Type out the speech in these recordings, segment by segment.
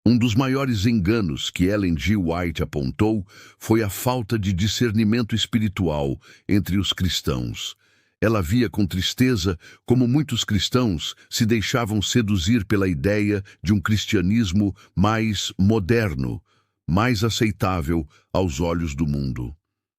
Um dos maiores enganos que Ellen G. White apontou foi a falta de discernimento espiritual entre os cristãos. Ela via com tristeza como muitos cristãos se deixavam seduzir pela ideia de um cristianismo mais moderno, mais aceitável aos olhos do mundo.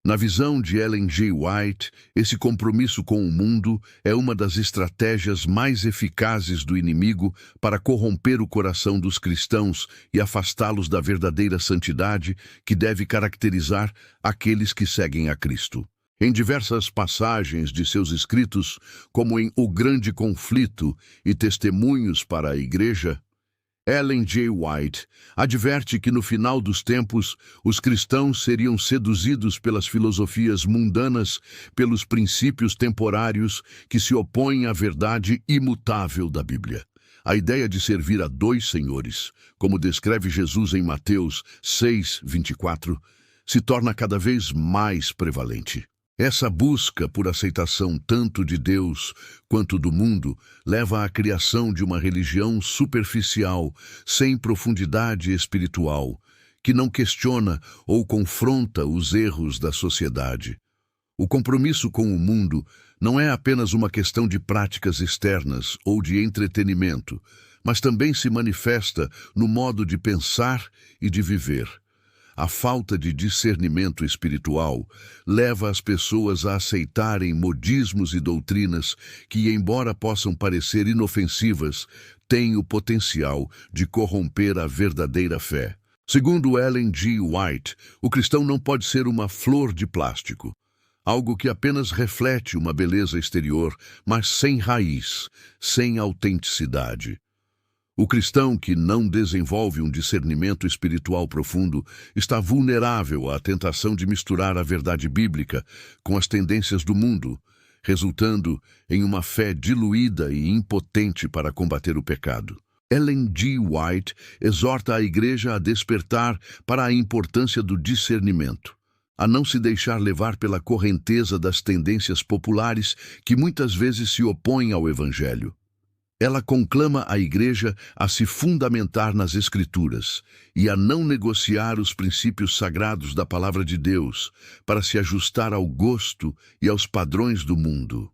Na visão de Ellen G. White, esse compromisso com o mundo é uma das estratégias mais eficazes do inimigo para corromper o coração dos cristãos e afastá-los da verdadeira santidade que deve caracterizar aqueles que seguem a Cristo. Em diversas passagens de seus escritos, como em O Grande Conflito e Testemunhos para a Igreja, Ellen G. White adverte que no final dos tempos os cristãos seriam seduzidos pelas filosofias mundanas, pelos princípios temporários que se opõem à verdade imutável da Bíblia. A ideia de servir a dois senhores, como descreve Jesus em Mateus 6:24, se torna cada vez mais prevalente. Essa busca por aceitação tanto de Deus quanto do mundo leva à criação de uma religião superficial, sem profundidade espiritual, que não questiona ou confronta os erros da sociedade. O compromisso com o mundo não é apenas uma questão de práticas externas ou de entretenimento, mas também se manifesta no modo de pensar e de viver. A falta de discernimento espiritual leva as pessoas a aceitarem modismos e doutrinas que, embora possam parecer inofensivas, têm o potencial de corromper a verdadeira fé. Segundo Ellen G. White, o cristão não pode ser uma flor de plástico, algo que apenas reflete uma beleza exterior, mas sem raiz, sem autenticidade. O cristão que não desenvolve um discernimento espiritual profundo está vulnerável à tentação de misturar a verdade bíblica com as tendências do mundo, resultando em uma fé diluída e impotente para combater o pecado. Ellen G. White exorta a Igreja a despertar para a importância do discernimento, a não se deixar levar pela correnteza das tendências populares que muitas vezes se opõem ao Evangelho. Ela conclama a Igreja a se fundamentar nas Escrituras e a não negociar os princípios sagrados da Palavra de Deus para se ajustar ao gosto e aos padrões do mundo.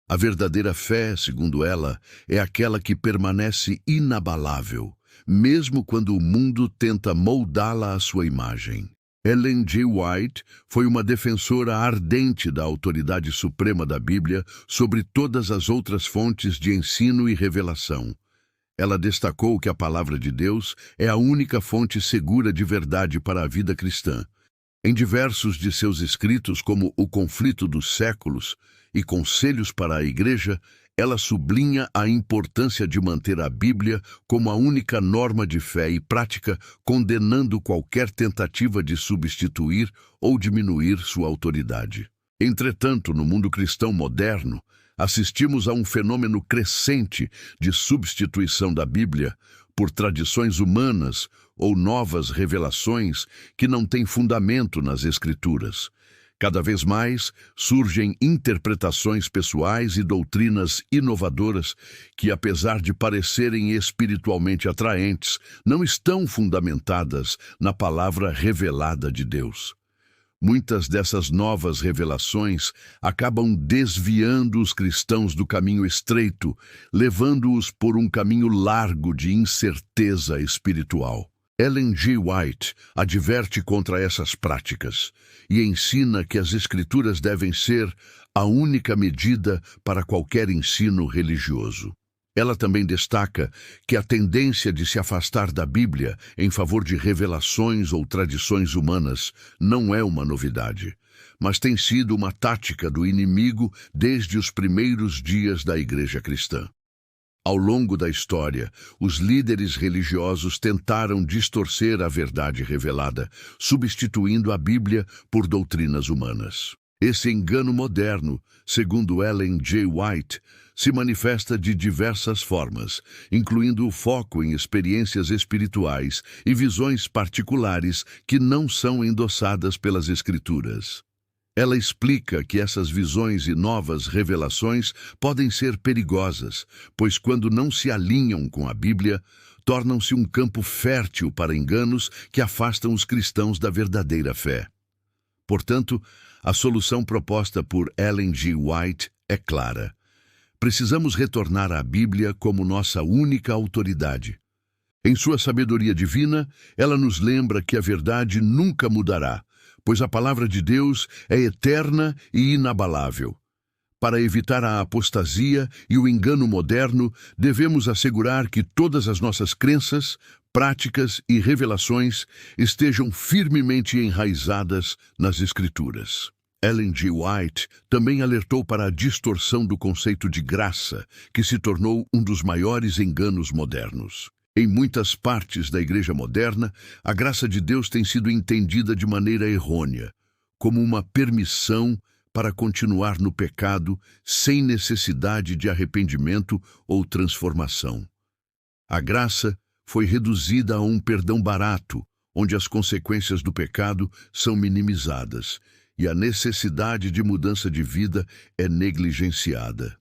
A verdadeira fé, segundo ela, é aquela que permanece inabalável, mesmo quando o mundo tenta moldá-la à sua imagem. Ellen G. White foi uma defensora ardente da autoridade suprema da Bíblia sobre todas as outras fontes de ensino e revelação. Ela destacou que a Palavra de Deus é a única fonte segura de verdade para a vida cristã. Em diversos de seus escritos, como O Conflito dos Séculos e Conselhos para a Igreja, ela sublinha a importância de manter a Bíblia como a única norma de fé e prática, condenando qualquer tentativa de substituir ou diminuir sua autoridade. Entretanto, no mundo cristão moderno, assistimos a um fenômeno crescente de substituição da Bíblia por tradições humanas ou novas revelações que não têm fundamento nas Escrituras. Cada vez mais surgem interpretações pessoais e doutrinas inovadoras que, apesar de parecerem espiritualmente atraentes, não estão fundamentadas na palavra revelada de Deus. Muitas dessas novas revelações acabam desviando os cristãos do caminho estreito, levando-os por um caminho largo de incerteza espiritual. Ellen G. White adverte contra essas práticas e ensina que as Escrituras devem ser a única medida para qualquer ensino religioso. Ela também destaca que a tendência de se afastar da Bíblia em favor de revelações ou tradições humanas não é uma novidade, mas tem sido uma tática do inimigo desde os primeiros dias da Igreja cristã. Ao longo da história, os líderes religiosos tentaram distorcer a verdade revelada, substituindo a Bíblia por doutrinas humanas. Esse engano moderno, segundo Ellen G. White, se manifesta de diversas formas, incluindo o foco em experiências espirituais e visões particulares que não são endossadas pelas Escrituras. Ela explica que essas visões e novas revelações podem ser perigosas, pois quando não se alinham com a Bíblia, tornam-se um campo fértil para enganos que afastam os cristãos da verdadeira fé. Portanto, a solução proposta por Ellen G. White é clara. Precisamos retornar à Bíblia como nossa única autoridade. Em sua sabedoria divina, ela nos lembra que a verdade nunca mudará, pois a palavra de Deus é eterna e inabalável. Para evitar a apostasia e o engano moderno, devemos assegurar que todas as nossas crenças, práticas e revelações estejam firmemente enraizadas nas Escrituras. Ellen G. White também alertou para a distorção do conceito de graça, que se tornou um dos maiores enganos modernos. Em muitas partes da Igreja moderna, a graça de Deus tem sido entendida de maneira errônea, como uma permissão para continuar no pecado sem necessidade de arrependimento ou transformação. A graça foi reduzida a um perdão barato, onde as consequências do pecado são minimizadas e a necessidade de mudança de vida é negligenciada.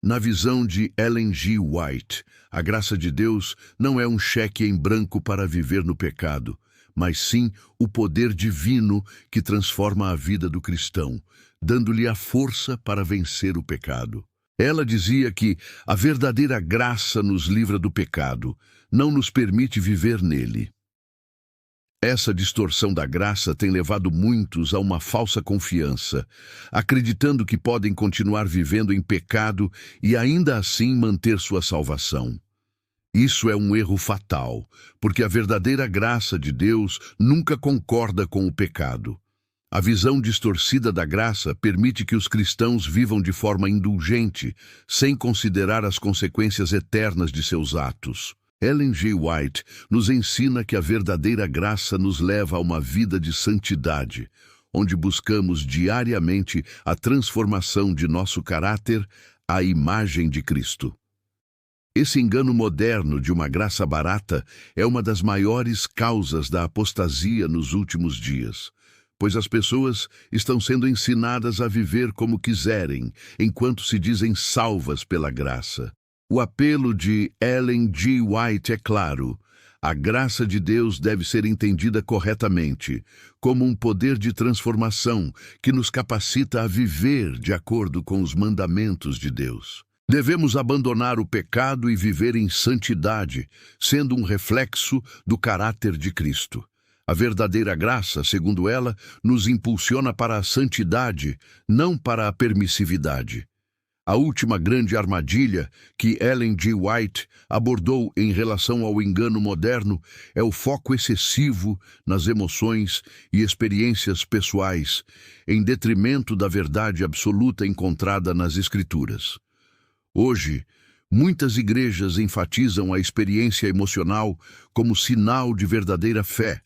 Na visão de Ellen G. White, a graça de Deus não é um cheque em branco para viver no pecado, mas sim o poder divino que transforma a vida do cristão, dando-lhe a força para vencer o pecado. Ela dizia que a verdadeira graça nos livra do pecado, não nos permite viver nele. Essa distorção da graça tem levado muitos a uma falsa confiança, acreditando que podem continuar vivendo em pecado e ainda assim manter sua salvação. Isso é um erro fatal, porque a verdadeira graça de Deus nunca concorda com o pecado. A visão distorcida da graça permite que os cristãos vivam de forma indulgente, sem considerar as consequências eternas de seus atos. Ellen G. White nos ensina que a verdadeira graça nos leva a uma vida de santidade, onde buscamos diariamente a transformação de nosso caráter à imagem de Cristo. Esse engano moderno de uma graça barata é uma das maiores causas da apostasia nos últimos dias, pois as pessoas estão sendo ensinadas a viver como quiserem, enquanto se dizem salvas pela graça. O apelo de Ellen G. White é claro. A graça de Deus deve ser entendida corretamente, como um poder de transformação que nos capacita a viver de acordo com os mandamentos de Deus. Devemos abandonar o pecado e viver em santidade, sendo um reflexo do caráter de Cristo. A verdadeira graça, segundo ela, nos impulsiona para a santidade, não para a permissividade. A última grande armadilha que Ellen G. White abordou em relação ao engano moderno é o foco excessivo nas emoções e experiências pessoais, em detrimento da verdade absoluta encontrada nas Escrituras. Hoje, muitas igrejas enfatizam a experiência emocional como sinal de verdadeira fé,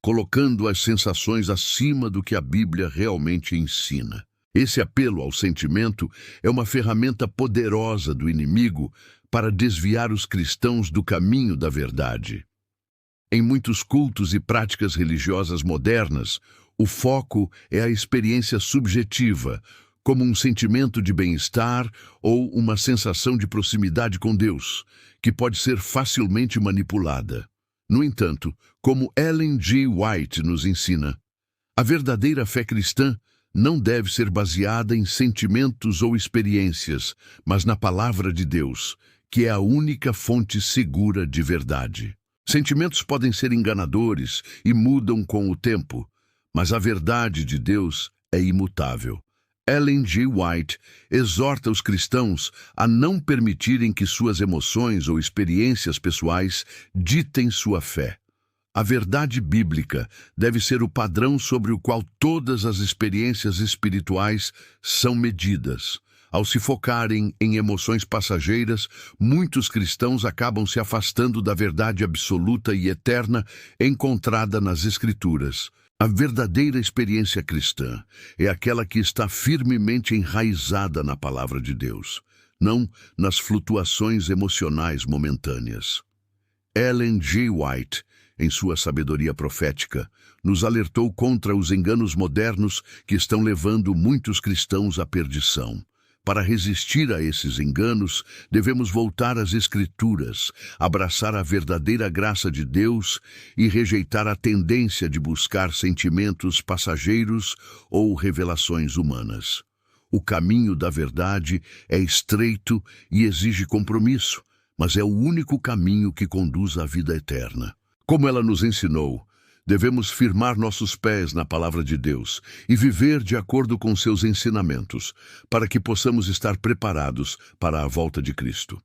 colocando as sensações acima do que a Bíblia realmente ensina. Esse apelo ao sentimento é uma ferramenta poderosa do inimigo para desviar os cristãos do caminho da verdade. Em muitos cultos e práticas religiosas modernas, o foco é a experiência subjetiva, como um sentimento de bem-estar ou uma sensação de proximidade com Deus, que pode ser facilmente manipulada. No entanto, como Ellen G. White nos ensina, a verdadeira fé cristã não deve ser baseada em sentimentos ou experiências, mas na palavra de Deus, que é a única fonte segura de verdade. Sentimentos podem ser enganadores e mudam com o tempo, mas a verdade de Deus é imutável. Ellen G. White exorta os cristãos a não permitirem que suas emoções ou experiências pessoais ditem sua fé. A verdade bíblica deve ser o padrão sobre o qual todas as experiências espirituais são medidas. Ao se focarem em emoções passageiras, muitos cristãos acabam se afastando da verdade absoluta e eterna encontrada nas Escrituras. A verdadeira experiência cristã é aquela que está firmemente enraizada na palavra de Deus, não nas flutuações emocionais momentâneas. Ellen G. White, em sua sabedoria profética, nos alertou contra os enganos modernos que estão levando muitos cristãos à perdição. Para resistir a esses enganos, devemos voltar às Escrituras, abraçar a verdadeira graça de Deus e rejeitar a tendência de buscar sentimentos passageiros ou revelações humanas. O caminho da verdade é estreito e exige compromisso, mas é o único caminho que conduz à vida eterna. Como ela nos ensinou, devemos firmar nossos pés na palavra de Deus e viver de acordo com seus ensinamentos, para que possamos estar preparados para a volta de Cristo.